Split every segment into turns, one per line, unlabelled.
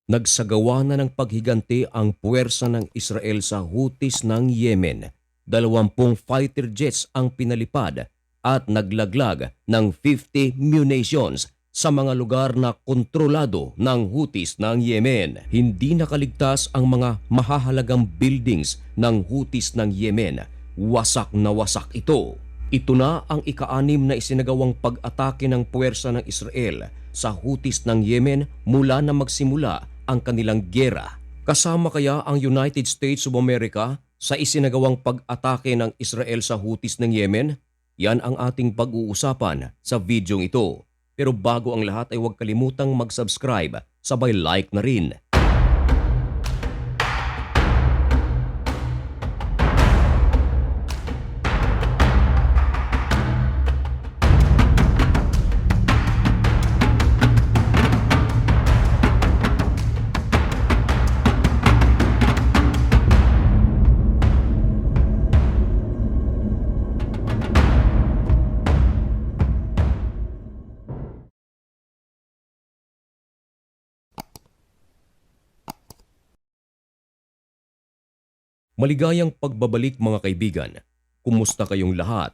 Nagsagawa na ng paghiganti ang puwersa ng Israel sa Houthis ng Yemen. 20 fighter jets ang pinalipad at naglaglag ng 50 munitions sa mga lugar na kontrolado ng Houthis ng Yemen. Hindi nakaligtas ang mga mahahalagang buildings ng Houthis ng Yemen. Wasak na wasak ito. Ito na ang ika-6 na isinagawang pag-atake ng puwersa ng Israel sa Houthis ng Yemen mula na magsimula ang kanilang giyera. Kasama kaya ang United States of America sa isinagawang pag-atake ng Israel sa Houthis ng Yemen? Yan ang ating pag-uusapan sa videong ito. Pero bago ang lahat ay huwag kalimutang mag-subscribe, sabay like na rin. Maligayang pagbabalik mga kaibigan. Kumusta kayong lahat?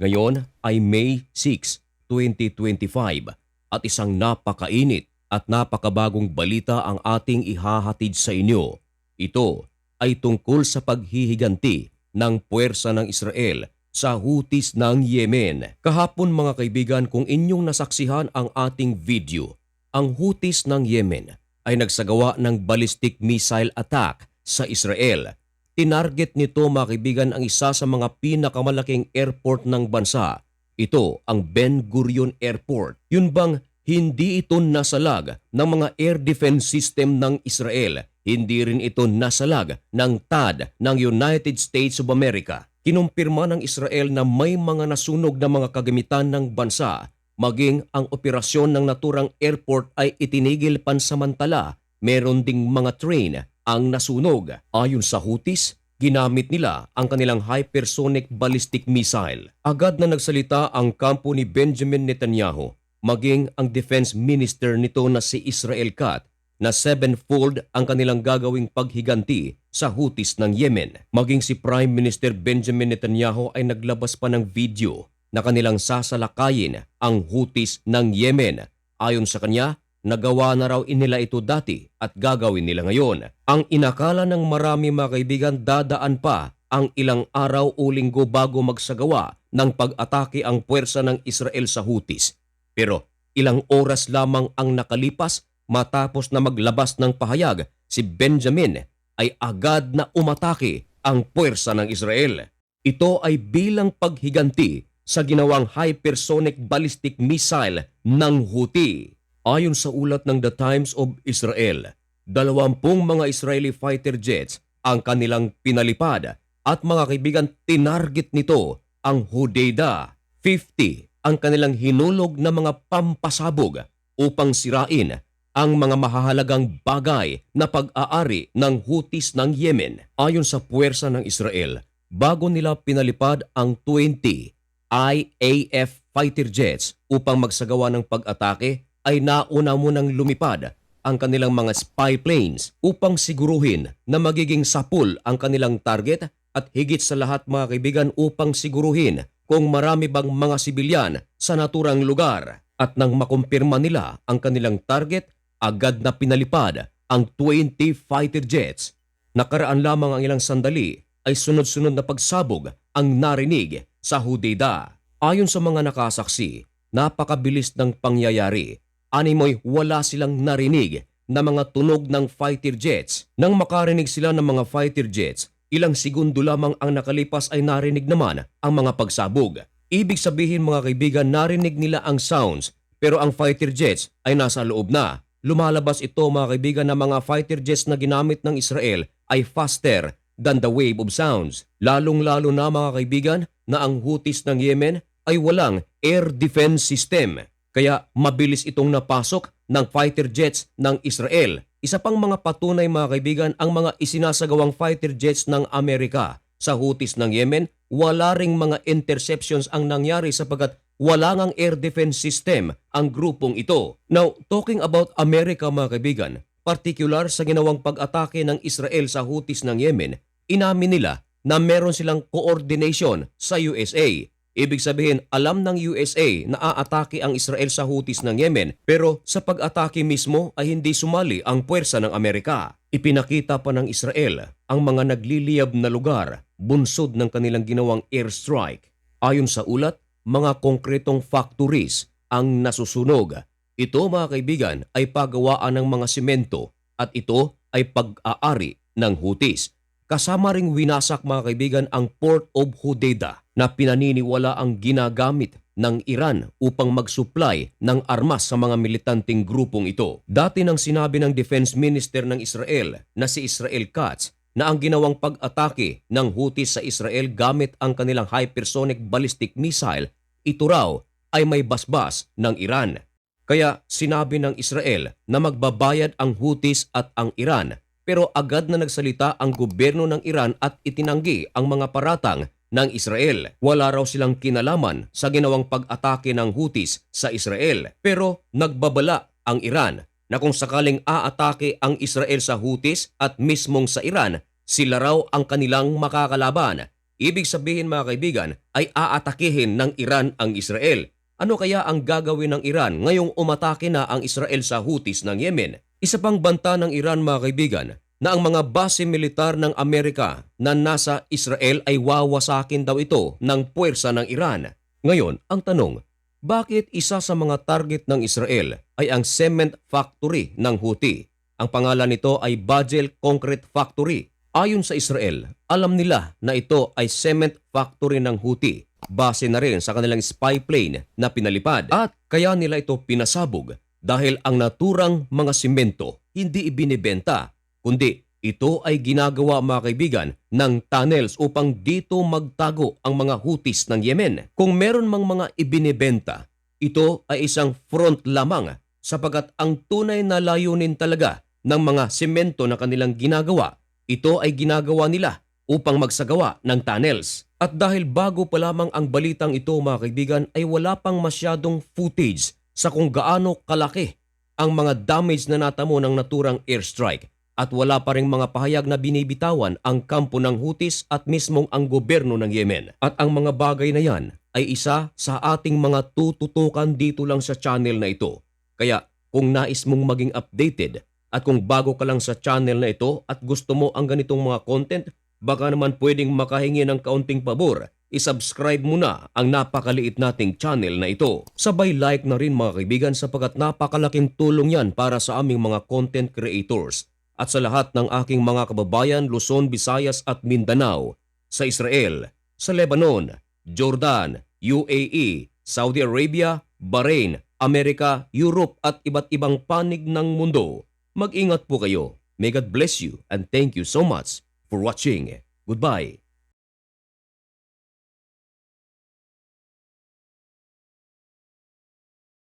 Ngayon ay May 6, 2025 at isang napakainit at napakabagong balita ang ating ihahatid sa inyo. Ito ay tungkol sa paghihiganti ng puwersa ng Israel sa Houthis ng Yemen. Kahapon mga kaibigan, kung inyong nasaksihan ang ating video, ang Houthis ng Yemen ay nagsagawa ng ballistic missile attack sa Israel. Tinarget nito mga kaibigan ang isa sa mga pinakamalaking airport ng bansa. Ito ang Ben Gurion Airport. Yun bang hindi ito nasalag ng mga air defense system ng Israel? Hindi rin ito nasalag ng THAAD ng United States of America. Kinumpirma ng Israel na may mga nasunog na mga kagamitan ng bansa. Maging ang operasyon ng naturang airport ay itinigil pansamantala. Meron ding mga train ang nasunog. Ayon sa Houthis, ginamit nila ang kanilang hypersonic ballistic missile. Agad na nagsalita ang kampo ni Benjamin Netanyahu, maging ang defense minister nito na si Israel Katz, na 7-fold ang kanilang gagawing paghiganti sa Houthis ng Yemen. Maging si Prime Minister Benjamin Netanyahu ay naglabas pa ng video na kanilang sasalakayin ang Houthis ng Yemen. Ayon sa kanya, nagawa na raw nila ito dati at gagawin nila ngayon. Ang inakala ng marami mga kaibigan, dadaan pa ang ilang araw o linggo bago magsagawa ng pag-atake ang puwersa ng Israel sa Houthis. Pero ilang oras lamang ang nakalipas matapos na maglabas ng pahayag, si Benjamin ay agad na umatake ang puwersa ng Israel. Ito ay bilang paghiganti sa ginawang hypersonic ballistic missile ng Houthi. Ayon sa ulat ng The Times of Israel, 20 mga Israeli fighter jets ang kanilang pinalipad at mga kaibigan, tinarget nito ang Hodeidah. 50 ang kanilang hinulog na mga pampasabog upang sirain ang mga mahahalagang bagay na pag-aari ng Houthis ng Yemen. Ayon sa puwersa ng Israel, bago nila pinalipad ang 20 IAF fighter jets upang magsagawa ng pag-atake, ay nauna munang lumipad ang kanilang mga spy planes upang siguruhin na magiging sapul ang kanilang target at higit sa lahat mga kaibigan upang siguruhin kung marami bang mga sibilyan sa naturang lugar. At nang makumpirma nila ang kanilang target, agad na pinalipad ang 20 fighter jets. Nakaraan lamang ang ilang sandali ay sunod-sunod na pagsabog ang narinig sa Hodeidah. Ayon sa mga nakasaksi, napakabilis ng pangyayari. Animoy wala silang narinig na mga tunog ng fighter jets. Nang makarinig sila ng mga fighter jets, ilang segundo lamang ang nakalipas ay narinig naman ang mga pagsabog. Ibig sabihin mga kaibigan, narinig nila ang sounds pero ang fighter jets ay nasa loob na. Lumalabas ito mga kaibigan na mga fighter jets na ginamit ng Israel ay faster than the wave of sounds. Lalong-lalo na mga kaibigan na ang Houthis ng Yemen ay walang air defense system. Kaya mabilis itong napasok ng fighter jets ng Israel. Isa pang mga patunay mga kaibigan, ang mga isinasagawang fighter jets ng Amerika sa Houthis ng Yemen, wala ring mga interceptions ang nangyari sapagkat wala ngang air defense system ang grupong ito. Now, talking about Amerika mga kaibigan, Partikular sa ginawang pag-atake ng Israel sa Houthis ng Yemen, inamin nila na meron silang coordination sa USA. Ibig sabihin, alam ng USA na aatake ang Israel sa Houthis ng Yemen, pero sa pag-atake mismo ay hindi sumali ang puwersa ng Amerika. Ipinakita pa ng Israel ang mga nagliliyab na lugar bunsod ng kanilang ginawang airstrike. Ayon sa ulat, mga konkretong factories ang nasusunog. Ito mga kaibigan ay paggawaan ng mga simento at ito ay pag-aari ng Houthis. Kasama ring winasak mga kaibigan ang Port of Hodeidah na pinaniniwala ang ginagamit ng Iran upang mag-supply ng armas sa mga militanteng grupong ito. Dati nang sinabi ng Defense Minister ng Israel na si Israel Katz na ang ginawang pag-atake ng Houthis sa Israel gamit ang kanilang hypersonic ballistic missile, ito raw ay may basbas ng Iran. Kaya sinabi ng Israel na magbabayad ang Houthis at ang Iran, pero agad na nagsalita ang gobyerno ng Iran at itinanggi ang mga paratang ng Israel. Wala raw silang kinalaman sa ginawang pag-atake ng Houthis sa Israel, pero nagbabala ang Iran na kung sakaling aatake ang Israel sa Houthis at mismong sa Iran, sila raw ang kanilang makakalaban. Ibig sabihin mga kaibigan ay aatakihin ng Iran ang Israel. Ano kaya ang gagawin ng Iran ngayong umatake na ang Israel sa Houthis ng Yemen? Isa pang banta ng Iran mga kaibigan na ang mga base militar ng Amerika na nasa Israel ay wawasakin daw ito ng puwersa ng Iran. Ngayon, ang tanong, bakit isa sa mga target ng Israel ay ang cement factory ng Houthi? Ang pangalan nito ay Bajel Concrete Factory. Ayon sa Israel, alam nila na ito ay cement factory ng Houthi. Base na rin sa kanilang spy plane na pinalipad at kaya nila ito pinasabog dahil ang naturang mga simento hindi ibinibenta, kundi ito ay ginagawa mga kaibigan ng tunnels upang dito magtago ang mga Houthis ng Yemen. Kung meron mang mga ibinibenta, ito ay isang front lamang sapagkat ang tunay na layunin talaga ng mga simento na kanilang ginagawa, ito ay ginagawa nila upang magsagawa ng tunnels. At dahil bago pa lamang ang balitang ito mga kaibigan ay wala pang masyadong footage sa kung gaano kalaki ang mga damage na natamo ng naturang airstrike at wala pa ring mga pahayag na binibitawan ang kampo ng Houthis at mismong ang gobyerno ng Yemen. At ang mga bagay na yan ay isa sa ating mga tututukan dito lang sa channel na ito. Kaya kung nais mong maging updated at kung bago ka lang sa channel na ito at gusto mo ang ganitong mga content, baka naman pwedeng makahingi ng kaunting pabor, isubscribe mo na ang napakaliit nating channel na ito. Sabay like na rin mga kaibigan sapagkat napakalaking tulong yan para sa aming mga content creators at sa lahat ng aking mga kababayan Luzon, Visayas at Mindanao, sa Israel, sa Lebanon, Jordan, UAE, Saudi Arabia, Bahrain, Amerika, Europe at iba't ibang panig ng mundo. Mag-ingat po kayo. May God bless you and thank you so much for watching. Goodbye.